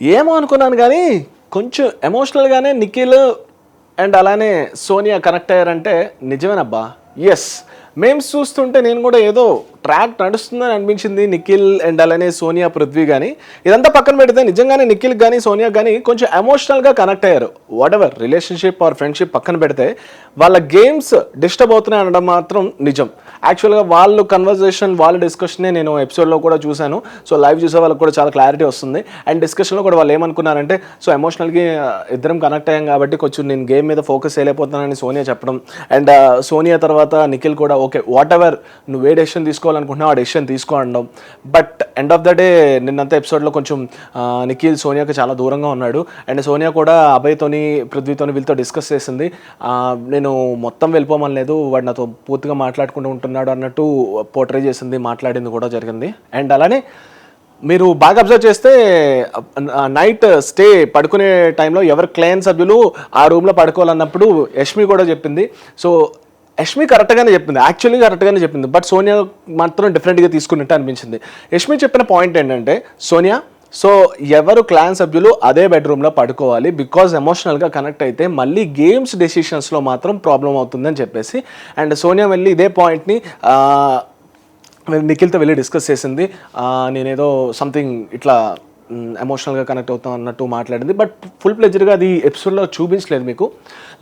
ఏమో అనుకున్నాను కానీ కొంచెం ఎమోషనల్గానే నిఖిల్ అండ్ అలానే సోనియా కనెక్ట్ అయ్యారంటే నిజమేనబ్బా. ఎస్, మేమ్స్ చూస్తుంటే నేను కూడా ఏదో ట్రాక్ నడుస్తుందని అనిపించింది. నిఖిల్ అండ్ అలానే సోనియా, పృథ్వీ కానీ ఇదంతా పక్కన పెడితే నిజంగానే నిఖిల్ కానీ సోనియా కానీ కొంచెం ఎమోషనల్గా కనెక్ట్ అయ్యారు. Whatever relationship or friendship పక్కన పెడితే వాళ్ళ గేమ్స్ డిస్టర్బ్ అవుతున్నాయి అనడం మాత్రం నిజం. యాక్చువల్గా వాళ్ళు కన్వర్జేషన్, వాళ్ళ డిస్కషనే నేను ఎపిసోడ్లో కూడా చూశాను. సో లైవ్ చూసే వాళ్ళకి కూడా చాలా క్లారిటీ వస్తుంది. అండ్ డిస్కషన్లో కూడా వాళ్ళు ఏమనుకున్నారంటే, సో ఎమోషనల్గా ఇద్దరం కనెక్ట్ అయ్యాం కాబట్టి కొంచెం నేను గేమ్ మీద ఫోకస్ చేయలేకపోతున్నానని సోనియా చెప్పడం. అండ్ సోనియా తర్వాత నిఖిల్ కూడా ఓకే వాట్ ఎవర్ నువ్వు ఏ డెసిషన్ తీసుకోవాలనుకుంటున్నావు ఆ డెసిషన్ తీసుకో అనడం. But end of the day నిన్నంతా ఎపిసోడ్లో కొంచెం నిఖిల్ సోనియాకి చాలా దూరంగా ఉన్నాడు. అండ్ సోనియా కూడా అభయ్తోని, పృథ్వీతోని వీళ్ళతో డిస్కస్ చేసింది. నేను మొత్తం వెళ్ళిపోమని లేదు, వాడు నాతో పూర్తిగా మాట్లాడుకుంటూ ఉంటున్నాడు అన్నట్టు పోర్ట్రే చేసింది, మాట్లాడింది కూడా జరిగింది. అండ్ అలానే మీరు బాగా అబ్జర్వ్ చేస్తే నైట్ స్టే పడుకునే టైంలో ఎవరు క్లైన్ సభ్యులు ఆ రూమ్లో పడుకోవాలన్నప్పుడు యష్మి కూడా చెప్పింది. సో యష్మి కరెక్ట్గానే చెప్పింది, యాక్చువల్లీ కరెక్ట్గానే చెప్పింది. బట్ సోనియా మాత్రం డిఫరెంట్గా తీసుకున్నట్టు అనిపించింది. యష్మి చెప్పిన పాయింట్ ఏంటంటే, సోనియా సో ఎవరు క్లాన్ సభ్యులు అదే బెడ్రూమ్లో పడుకోవాలి, బికాజ్ ఎమోషనల్గా కనెక్ట్ అయితే మళ్ళీ గేమ్స్ డెసిషన్స్లో మాత్రం ప్రాబ్లం అవుతుందని చెప్పేసి. అండ్ సోనియా వెళ్ళి ఇదే పాయింట్ని నిఖిల్తో వెళ్ళి డిస్కస్ చేసింది. నేనేదో సంథింగ్ ఇట్లా ఎమోషనల్గా కనెక్ట్ అవుతాం అన్నట్టు మాట్లాడింది. బట్ ఫుల్ ప్లెజర్గా అది ఎపిసోడ్లో చూపించలేదు, మీకు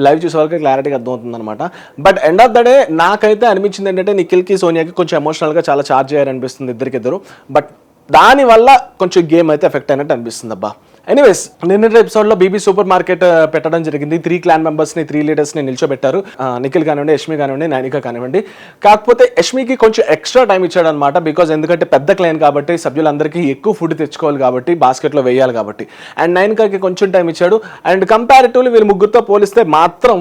లైవ్ చూసే వాళ్ళకి క్లారిటీగా అర్థమవుతుంది అనమాట. But end of the day నాకైతే అనిపించింది ఏంటంటే, నిఖిల్కి సోనియాకి కొంచెం ఎమోషనల్గా చాలా చార్జ్ చేయాలనిపిస్తుంది ఇద్దరికిద్దరు. బట్ దానివల్ల కొంచెం గేమ్ అయితే ఎఫెక్ట్ అయినట్టు అనిపిస్తుంది అబ్బా. ఎనీవేస్, నిన్నటి ఎపిసోడ్లో బీబీ సూపర్ మార్కెట్ పెట్టడం జరిగింది. 3 క్లాన్ మెంబర్స్ని, 3 లీడర్స్ని నిల్చోబెట్టారు. నిఖిల్ కానివ్వండి, యష్మి కానివ్వండి, నైనిక కానివ్వండి. కాకపోతే యష్మికి కొంచెం ఎక్స్ట్రా టైం ఇచ్చాడు అనమాట. బికాజ్ ఎందుకంటే పెద్ద క్లైన్ కాబట్టి సభ్యులందరికీ ఎక్కువ ఫుడ్ తెచ్చుకోవాలి కాబట్టి, బాస్కెట్లో వేయాలి కాబట్టి. అండ్ నైనికకి కొంచెం టైం ఇచ్చాడు. అండ్ కంపారిటివ్లీ వీళ్ళు ముగ్గురితో పోలిస్తే మాత్రం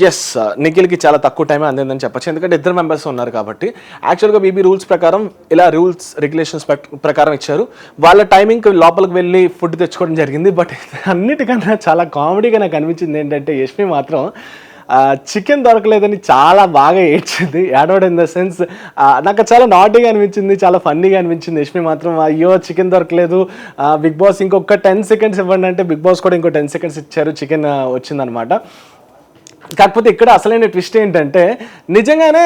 ఎస్, నిఖిల్కి చాలా తక్కువ టైమే అందిందని చెప్పచ్చు. ఎందుకంటే 2 మెంబర్స్ ఉన్నారు కాబట్టి. యాక్చువల్గా బీబీ రూల్స్ ప్రకారం ఇలా రూల్స్ రెగ్యులేషన్స్ ప్రకారం ఇచ్చారు. వాళ్ళ టైమింగ్కి లోపలికి వెళ్ళి ఫుడ్ తెచ్చుకోవడం జరిగింది. బట్ అన్నిటికన్నా చాలా కామెడీగా నాకు అనిపించింది ఏంటంటే, యష్మి మాత్రం చికెన్ దొరకలేదని చాలా బాగా ఏడ్చింది. ఏడవడం ఇన్ ద సెన్స్ నాకు చాలా నాటీగా అనిపించింది, చాలా ఫన్నీగా అనిపించింది. యష్మి మాత్రం అయ్యో చికెన్ దొరకలేదు, బిగ్ బాస్ ఇంకొక 10 సెకండ్స్ ఇవ్వండి అంటే బిగ్ బాస్ కూడా ఇంకో 10 సెకండ్స్ ఇచ్చారు, చికెన్ వచ్చిందనమాట. కాకపోతే ఇక్కడ అసలైన ట్విస్ట్ ఏంటంటే, నిజంగానే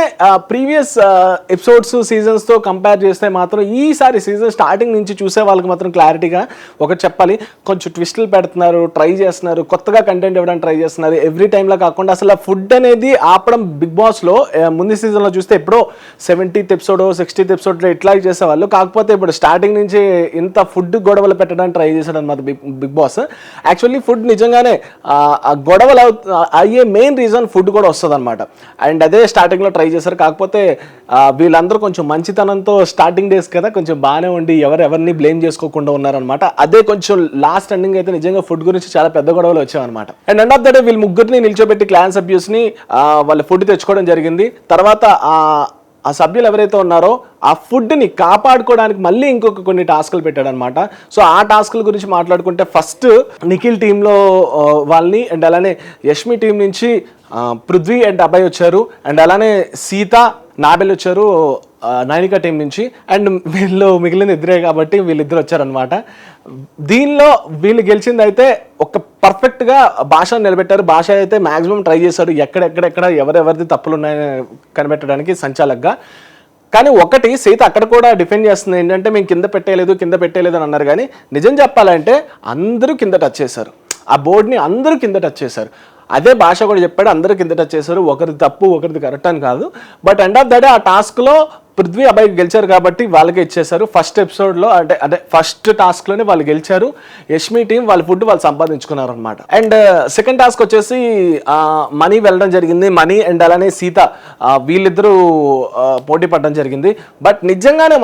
ప్రీవియస్ ఎపిసోడ్స్ సీజన్స్తో కంపేర్ చేస్తే మాత్రం ఈసారి సీజన్ స్టార్టింగ్ నుంచి చూసే వాళ్ళకి మాత్రం క్లారిటీగా ఒకటి చెప్పాలి, కొంచెం ట్విస్టులు పెడుతున్నారు, ట్రై చేస్తున్నారు, కొత్తగా కంటెంట్ ఇవ్వడానికి ట్రై చేస్తున్నారు. ఎవ్రీ టైంలో కాకుండా అసలు ఫుడ్ అనేది ఆపడం బిగ్ బాస్లో ముందు సీజన్లో చూస్తే ఎప్పుడో 70th ఎపిసోడ్ 60th ఎపిసోడ్లో ఇట్లా చేసేవాళ్ళు. కాకపోతే ఇప్పుడు స్టార్టింగ్ నుంచి ఇంత ఫుడ్ గొడవలు పెట్టడానికి ట్రై చేశాడు అనమాట బిగ్ బాస్. యాక్చువల్లీ ఫుడ్ నిజంగానే గొడవలు అయ్యే మెయిన్ రీజన్ ఫుడ్ కూడా వస్తుంది అనమాట. అండ్ అదే స్టార్టింగ్లో ట్రై చేశారు. కాకపోతే వీళ్ళందరూ కొంచెం మంచితనంతో స్టార్టింగ్ డేస్ కదా కొంచెం బాగానే ఉండి ఎవరిని బ్లేమ్ చేసుకోకుండా ఉన్నారనమాట. అదే కొంచెం లాస్ట్ ఎండింగ్ అయితే నిజంగా ఫుడ్ గురించి చాలా పెద్ద గొడవలు వచ్చాయన్నమాట. And end of the day వీళ్ళు ముగ్గురిని నిల్చోబెట్టి క్లాన్ సభ్యుస్ని వాళ్ళ ఫుడ్ తెచ్చుకోవడం జరిగింది. తర్వాత ఆ సభ్యులు ఎవరైతే ఉన్నారో ఆ ఫుడ్ని కాపాడుకోవడానికి మళ్ళీ ఇంకొక కొన్ని టాస్కులు పెట్టాడు అనమాట. సో ఆ టాస్కుల గురించి మాట్లాడుకుంటే, ఫస్ట్ నిఖిల్ టీంలో వాళ్ళని, అండ్ అలానే యష్మి టీం నుంచి పృథ్వీ అండ్ అభయ్ వచ్చారు. అండ్ అలానే సీత, నాబెల్ వచ్చారు నైనిక టీం నుంచి. అండ్ వీళ్ళు మిగిలిన ఇద్దరే కాబట్టి వీళ్ళిద్దరు వచ్చారనమాట. దీనిలో వీళ్ళు గెలిచింది అయితే ఒక పర్ఫెక్ట్గా భాషను నిలబెట్టారు. భాష అయితే మ్యాక్సిమం ట్రై చేశాడు ఎక్కడెక్కడ ఎవరెవరిది తప్పులు ఉన్నాయని కనిపెట్టడానికి సంచాలకుగా. కానీ ఒకటి సీత అక్కడ కూడా డిఫెండ్ చేస్తుంది ఏంటంటే, మేము కింద పెట్టేయలేదు అని అన్నారు. కానీ నిజం చెప్పాలంటే అందరూ కింద టచ్ చేశారు, ఆ బోర్డ్ని అందరూ కింద టచ్ చేశారు. అదే భాష కూడా చెప్పాడు, అందరూ కింద టచ్ చేశారు, ఒకరిది తప్పు ఒకరిది కరెక్ట్ అని కాదు. But end of the day ఆ టాస్క్లో పృథ్వీ, అభయ్ గెలిచారు కాబట్టి వాళ్ళకే ఇచ్చేశారు. ఫస్ట్ ఎపిసోడ్లో అంటే ఫస్ట్ టాస్క్లోనే వాళ్ళు గెలిచారు. యష్మి టీం వాళ్ళ ఫుడ్ వాళ్ళు సంపాదించుకున్నారు అనమాట. అండ్ సెకండ్ టాస్క్ వచ్చేసి మనీ వెళ్ళడం జరిగింది. మనీ అండ్ అలానే సీత వీళ్ళిద్దరూ పోటీ పడడం జరిగింది. బట్ నిజంగానే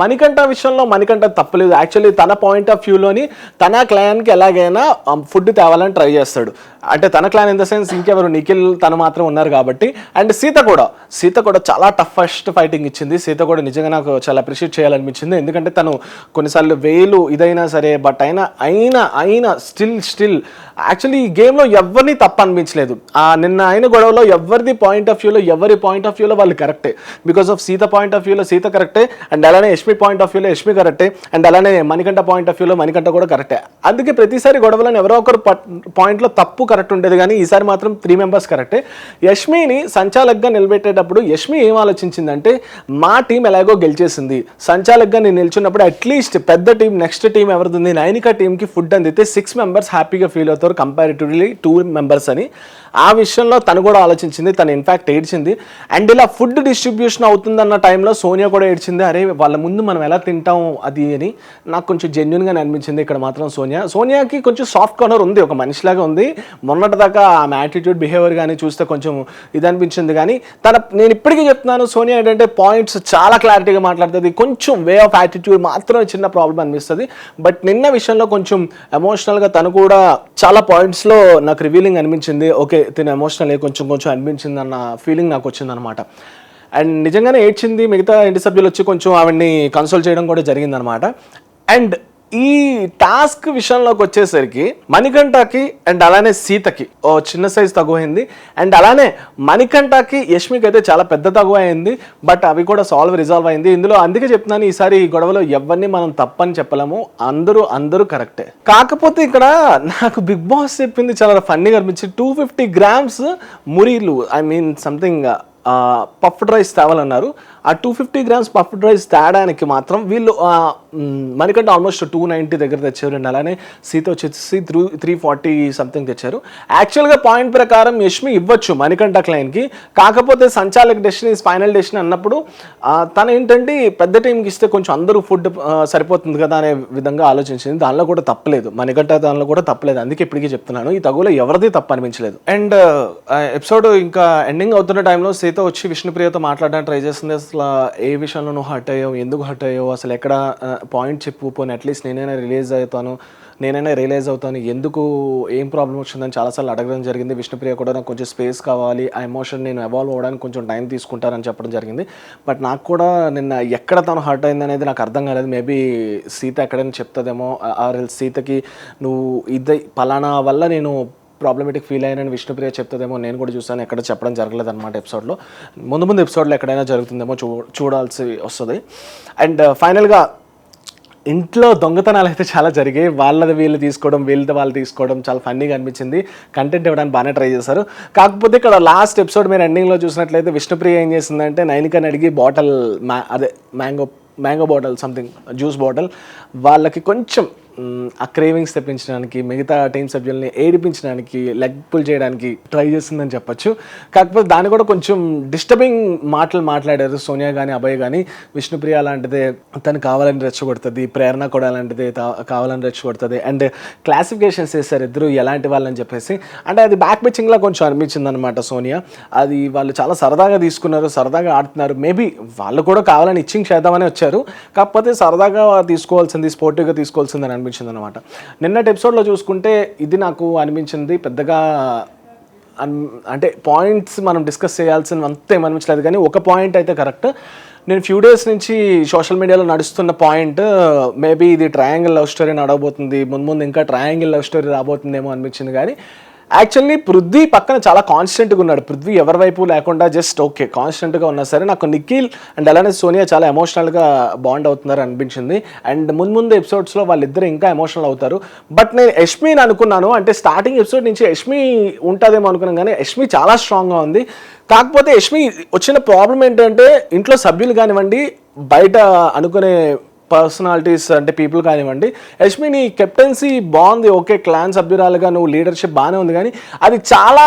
మణికంఠ విషయంలో మణికంఠ తప్పలేదు. యాక్చువల్లీ తన పాయింట్ ఆఫ్ వ్యూలోని తన క్లైన్కి ఎలాగైనా ఫుడ్ తేవాలని ట్రై చేస్తాడు. అంటే తన క్లాన్ ఇన్ ద సెన్స్ ఇంకెవరు, నిఖిల్ తను మాత్రం ఉన్నారు కాబట్టి. అండ్ సీత కూడా చాలా టఫెస్ట్ ఫైటింగ్ ఇచ్చింది. సీత కూడా నిజంగా నాకు చాలా అప్రిషియేట్ చేయాలనిపించింది. ఎందుకంటే తను కొన్నిసార్లు వేలు ఇదైనా సరే బట్ అయినా స్టిల్ యాక్చువల్లీ ఈ గేమ్లో ఎవరిని తప్పు అనిపించలేదు. నిన్న అయిన గొడవలో ఎవరి పాయింట్ ఆఫ్ వ్యూలో వాళ్ళు కరెక్టే. Because of Sita point of వ్యూలో సీత కరెక్టే, అండ్ అలానే యష్మి పాయింట్ ఆఫ్ వ్యూలో యష్మి కరెక్టే, అండ్ అలానే మణికంఠ పాయింట్ ఆఫ్ వ్యూలో మణికంఠ కూడా కరెక్టే. అందుకే ప్రతిసారి గొడవలను ఎవరో ఒకరు పాయింట్లో తప్పు కరెక్ట్ ఉండేది, కానీ ఈసారి మాత్రం 3 మెంబర్స్ కరెక్టే. యష్మిని సంచాలక్గా నిలబెట్టేటప్పుడు యష్మి ఏం ఆలోచించిందంటే, మా టీం ఎలాగో గెలిచేసింది, సంచాలక్గా నేను నిల్చున్నప్పుడు అట్లీస్ట్ పెద్ద టీం నెక్స్ట్ టీం ఎవరిది నైనిక టీంకి ఫుడ్ అందితే 6 మెంబర్స్ హ్యాపీగా ఫీల్ అవుతారు కంపారిటివ్లీ 2 మెంబర్స్ అని. ఆ విషయంలో తను కూడా ఆలోచించింది. తను ఇన్ఫ్యాక్ట్ ఏడ్చింది. అండ్ ఇలా ఫుడ్ డిస్ట్రిబ్యూషన్ అవుతుందన్న టైంలో సోనియా కూడా ఏడ్చింది. అరే వాళ్ళ ముందు మనం ఎలా తింటాం అది అని నాకు కొంచెం జెన్యున్గా అనిపించింది. ఇక్కడ మాత్రం సోనియాకి కొంచెం సాఫ్ట్ కార్నర్ ఉంది, ఒక మనిషిలాగా ఉంది. మొన్నటిదాకా ఆమె యాటిట్యూడ్ బిహేవియర్ కానీ చూస్తే కొంచెం ఇది అనిపించింది. కానీ నేను ఇప్పటికీ చెప్తున్నాను, సోనియా ఏంటంటే పాయింట్స్ చాలా క్లారిటీగా మాట్లాడుతుంది. కొంచెం వే ఆఫ్ యాటిట్యూడ్ మాత్రం చిన్న ప్రాబ్లం అనిపిస్తుంది. బట్ నిన్న విషయంలో కొంచెం ఎమోషనల్గా తను కూడా చాలా పాయింట్స్లో నాకు రివీలింగ్ అనిపించింది. ఓకే తిన ఎమోషనల్ కొంచెం అనిపించింది అన్న ఫీలింగ్ నాకు వచ్చింది అనమాట. అండ్ నిజంగానే ఏడ్చింది. మిగతా ఇంటి సభ్యులు వచ్చి కొంచెం ఆవిడ్ని కన్సోల్ చేయడం కూడా జరిగిందనమాట. అండ్ ఈ టాస్క్ విషయంలోకి వచ్చేసరికి మణికంఠకి అండ్ అలానే సీతకి ఓ చిన్న సైజ్ తక్కువైంది, అండ్ అలానే మణికంఠకి యష్మికి అయితే చాలా పెద్ద తక్కువ అయింది. బట్ అవి కూడా రిజాల్వ్ అయింది ఇందులో. అందుకే చెప్తున్నాను, ఈసారి ఈ గొడవలో ఎవరిని మనం తప్పని చెప్పలేము, అందరూ కరెక్టే. కాకపోతే ఇక్కడ నాకు బిగ్ బాస్ చెప్పింది చాలా ఫన్నీగా అనిపించింది. 250 grams మురీలు, I mean something puffed rice తేవాలన్నారు. ఆ 250 grams పఫ్డ్ రైస్ తేడానికి మాత్రం వీళ్ళు మనకంటే ఆల్మోస్ట్ 290 దగ్గర తెచ్చారు. అండ్ అలానే సీత వచ్చేసి 340 సంథింగ్ తెచ్చారు. యాక్చువల్గా పాయింట్ ప్రకారం యష్మి ఇవ్వచ్చు మణికంఠ క్లైన్కి, కాకపోతే సంచాలక్ డెస్టినీ ఫైనల్ డెస్టినీ అన్నప్పుడు తను ఏంటంటే పెద్ద టీంకి ఇస్తే కొంచెం అందరూ ఫుడ్ సరిపోతుంది కదా అనే విధంగా ఆలోచించింది. దానిలో కూడా తప్పలేదు, మణికంఠ దానిలో కూడా తప్పలేదు. అందుకే ఇప్పటికీ చెప్తున్నాను, ఈ తగులో ఎవరిది తప్పు అనిపించలేదు. అండ్ ఎపిసోడ్ ఇంకా ఎండింగ్ అవుతున్న టైంలో సీత వచ్చి విష్ణుప్రియతో మాట్లాడడానికి ట్రై చేస్తుంది. అసలు ఏ విషయంలో నువ్వు హర్ట్ అయ్యావు, ఎందుకు హర్ట్ అయ్యావు, అసలు ఎక్కడ పాయింట్ చెప్పు, పోనీ అట్లీస్ట్ నేనైనా రియలైజ్ అవుతాను ఎందుకు ఏం ప్రాబ్లం వచ్చిందని చాలాసార్లు అడగడం జరిగింది. విష్ణుప్రియ కూడా నాకు కొంచెం స్పేస్ కావాలి, ఆ ఎమోషన్ నేను ఎవాల్వ్ అవ్వడానికి కొంచెం టైం తీసుకుంటానని చెప్పడం జరిగింది. బట్ నాకు కూడా నిన్న ఎక్కడ తను హర్ట్ అయింది అనేది నాకు అర్థం కాలేదు. మేబీ సీత ఎక్కడైనా చెప్తుందేమో, ఆర్ సీతకి నువ్వు పలానా వల్ల నేను ప్రాబ్లమేటిక్ ఫీల్ అయినని విష్ణుప్రియ చెప్తుందేమో నేను కూడా చూసాను, ఎక్కడ చెప్పడం జరగలేదు అనమాట ఎపిసోడ్లో. ముందు ఎపిసోడ్లో ఎక్కడైనా జరుగుతుందేమో చూడాల్సి వస్తుంది. అండ్ ఫైనల్గా ఇంట్లో దొంగతనాలు అయితే చాలా జరిగాయి. వాళ్ళది వీళ్ళు తీసుకోవడం, వీళ్ళది వాళ్ళు తీసుకోవడం చాలా ఫన్నీగా అనిపించింది. కంటెంట్ ఇవ్వడానికి బాగానే ట్రై చేశారు. కాకపోతే ఇక్కడ లాస్ట్ ఎపిసోడ్ మీరు ఎండింగ్లో చూసినట్లయితే విష్ణుప్రియ ఏం చేసిందంటే నైనికని అడిగి bottle mango bottle something juice bottle వాళ్ళకి కొంచెం ఆ క్రేవింగ్స్ తెప్పించడానికి, మిగతా టీం సభ్యుల్ని ఏడిపించడానికి, లెగ్ పుల్ చేయడానికి ట్రై చేస్తుందని చెప్పొచ్చు. కాకపోతే దాన్ని కూడా కొంచెం డిస్టర్బింగ్ మాటలు మాట్లాడారు సోనియా కానీ అభయ్ కానీ. విష్ణుప్రియ అలాంటిదే తను కావాలని రెచ్చగొడుతుంది, ప్రేరణ కూడా అలాంటిదే కావాలని రెచ్చగొడుతుంది. అండ్ క్లాసిఫికేషన్స్ చేస్తారు ఇద్దరు ఎలాంటి వాళ్ళని చెప్పేసి. అంటే అది బ్యాక్ పిచ్చింగ్లా కొంచెం అనిపించింది అనమాట సోనియా. అది వాళ్ళు చాలా సరదాగా తీసుకున్నారు, సరదాగా ఆడుతున్నారు. మేబీ వాళ్ళు కూడా కావాలని ఇచ్చింగ్ చేద్దామని వచ్చారు, కాకపోతే సరదాగా తీసుకోవాల్సింది, స్పోర్టివ్గా తీసుకోవాల్సింది అని అనిపించింది అనమాట. నిన్నటి ఎపిసోడ్లో చూసుకుంటే ఇది నాకు అనిపించింది పెద్దగా అంటే పాయింట్స్ మనం డిస్కస్ చేయాల్సిన అంత ఏమనిపించలేదు. కానీ ఒక పాయింట్ అయితే కరెక్ట్, నేను ఫ్యూ డేస్ నుంచి సోషల్ మీడియాలో నడుస్తున్న పాయింట్, మేబీ ఇది ట్రయాంగిల్ లవ్ స్టోరీ నడవబోతుంది, ముందు ఇంకా ట్రయాంగిల్ లవ్ స్టోరీ రాబోతుందేమో అనిపించింది. కానీ యాక్చువల్లీ పృథ్వీ పక్కన చాలా కాన్స్టెంట్గా ఉన్నాడు. పృథ్వీ ఎవరి వైపు లేకుండా జస్ట్ ఓకే కాన్స్టెంట్గా ఉన్నా సరే నాకు నిఖిల్ అండ్ అలానే సోనియా చాలా ఎమోషనల్గా బాండ్ అవుతున్నారు అనిపించింది. అండ్ ముందు ఎపిసోడ్స్లో వాళ్ళిద్దరు ఇంకా ఎమోషనల్ అవుతారు. బట్ నేను యష్మిని అనుకున్నాను, అంటే స్టార్టింగ్ ఎపిసోడ్ నుంచి యష్మి ఉంటుందేమో అనుకున్నాను, కానీ యష్మి చాలా స్ట్రాంగ్గా ఉంది. కాకపోతే యష్మి వచ్చిన ప్రాబ్లం ఏంటంటే ఇంట్లో సభ్యులు కానివ్వండి, బయట అనుకునే పర్సనాలిటీస్ అంటే పీపుల్ కానివ్వండి, యష్మి నీ కెప్టెన్సీ బాగుంది, ఓకే క్లాన్ సభ్యురాలుగా నువ్వు లీడర్షిప్ బాగానే ఉంది, కానీ అది చాలా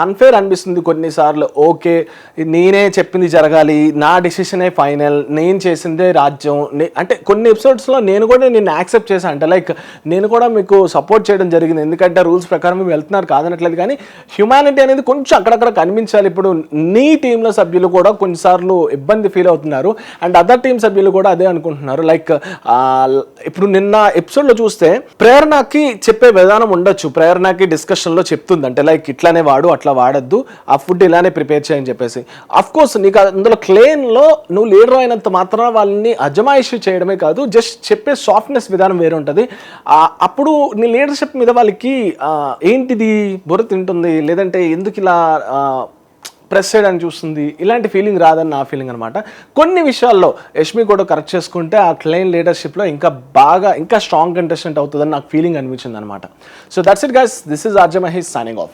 అన్ఫేర్ అనిపిస్తుంది కొన్నిసార్లు. ఓకే నేనే చెప్పింది జరగాలి, నా డెసిషనే ఫైనల్, నేను చేసిందే రాజ్యం అంటే కొన్ని ఎపిసోడ్స్లో నేను కూడా నిన్ను యాక్సెప్ట్ చేశాను. అంటే లైక్ నేను కూడా మీకు సపోర్ట్ చేయడం జరిగింది, ఎందుకంటే రూల్స్ ప్రకారం మీరు వెళ్తున్నారు కాదనట్లేదు, కానీ హ్యుమానిటీ అనేది కొంచెం అక్కడక్కడ కనిపించాలి. ఇప్పుడు నీ టీంలో సభ్యులు కూడా కొన్నిసార్లు ఇబ్బంది ఫీల్ అవుతున్నారు, అండ్ అదర్ టీం సభ్యులు కూడా అదే అనుకుంటున్నారు. లైక్ ఇప్పుడు నిన్న ఎపిసోడ్లో చూస్తే ప్రేరణకి చెప్పే విధానం ఉండొచ్చు, ప్రేరణకి డిస్కషన్లో చెప్తుంది, అంటే లైక్ ఇట్లానే వాడు అట్లా వాడద్దు, ఆ ఫుడ్ ఇలానే ప్రిపేర్ చేయని చెప్పేసి. అఫ్ కోర్స్ నీకు అందులో క్లెయిన్లో నువ్వు లీడర్ అయినంత మాత్రాన వాళ్ళని అజమాయిషి చేయడమే కాదు, జస్ట్ చెప్పే సాఫ్ట్నెస్ విధానం వేరే ఉంటుంది. అప్పుడు నీ లీడర్షిప్ మీద వాళ్ళకి ఏంటిది బుర్ర తింటుంది, లేదంటే ఎందుకు ఇలా ప్రెస్ చేయడానికి చూస్తుంది, ఇలాంటి ఫీలింగ్ రాదని నా ఫీలింగ్ అనమాట. కొన్ని విషయాల్లో యష్మి కూడా కరెక్ట్ చేసుకుంటే ఆ క్లెయిన్ లీడర్షిప్లో ఇంకా స్ట్రాంగ్ కంటెస్టెంట్ అవుతుందని నాకు ఫీలింగ్ అనిపించింది అనమాట. So that's it guys, this is RJ Mahesh signing off.